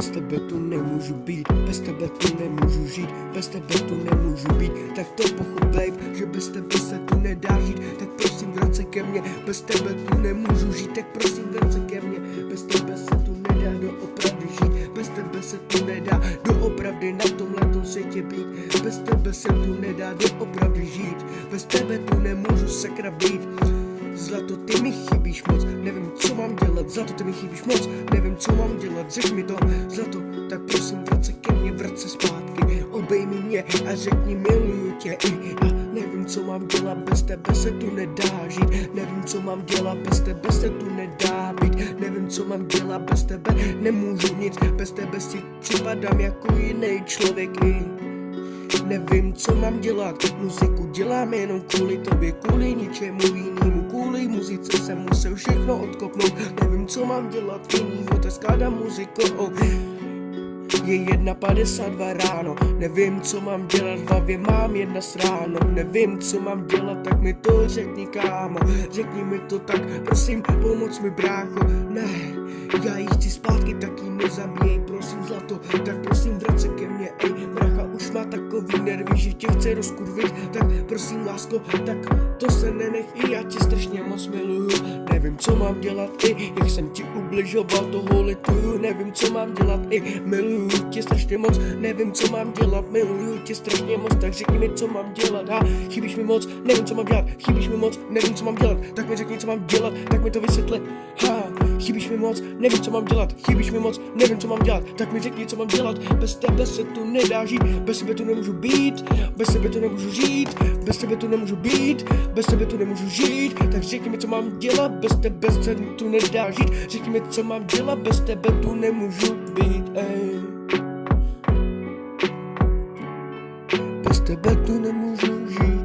Bez tebe tu nemůžu být, bez tebe tu nemůžu žít, bez tebe tu nemůžu být. Tak to pochop, babe, že bez tebe se tu nedá žít. Tak prosím vrať se ke mně, bez tebe tu nemůžu žít. Tak prosím vrať se ke mně, bez tebe se tu nedá doopravdy žít. Bez tebe se tu nedá doopravdy na tomhletom světě být. Bez tebe se tu nedá doopravdy žít. Bez tebe tu nemůžu sakra být. Zlato, ty mi chybíš moc, nevím, co mám dělat. Zlato, ty mi chybíš moc, nevím, co mám dělat. Řek mi to, zlato, tak prosím vrať se ke mně, vrať se zpátky. Obejmi mě a řekni miluju tě. A nevím, co mám dělat, bez tebe se tu nedá žít. Nevím, co mám dělat, bez tebe se tu nedá být. Nevím, co mám dělat, bez tebe nemůžu nic. Bez tebe si připadám jako jiný člověk. Nevím, co mám dělat, muziku dělám jenom kvůli tobě, kvůli ničemu jinému, kvůli muzice jsem musel všechno odkopnout. Nevím, co mám dělat jinýho, tak skládám muzikou. Je 1:52 ráno, nevím, co mám dělat, v hlavě mám jedna ráno. Nevím, co mám dělat, tak mi to řekni, kámo. Řekni mi to tak, prosím, pomoc mi, brácho. Ne, já jí chci zpátky, tak jí nezabíjej, prosím, zlato. Tak prosím, vrať se ke mně, brácha už má takový nervy, že tě chce rozkurvit. Tak prosím, lásko, tak to se nenech, i já tě strašně moc miluju. Nevím, co mám dělat, jak jsem ti ubližoval, toho lituju. Nevím, co mám dělat, miluju tě strašně moc. Nevím, co mám dělat, miluju tě strašně moc. Tak řekni mi, co mám dělat, chybíš mi moc, nevím, co mám dělat. Chybíš mi moc, nevím, co mám dělat. Tak mi řekni, co mám dělat, tak mi to vysvětli. Chybíš mi moc, nevím, co mám dělat. Chybíš mi moc, nevím, co mám dělat. Tak mi řekni, co mám dělat. Bez tebe se tu nedá žít, bez tebe tu nemůžu být, bez tebe tu nemůžu žít, bez tebe tu nemůžu být, bez tebe tu nemůžu žít. Tak řekni mi, co mám dělat, bez tebe se tu nedá žít. Řekni mi, co mám dělat, bez tebe tu nemůžu být, Bez tebe tu nemůžu žít.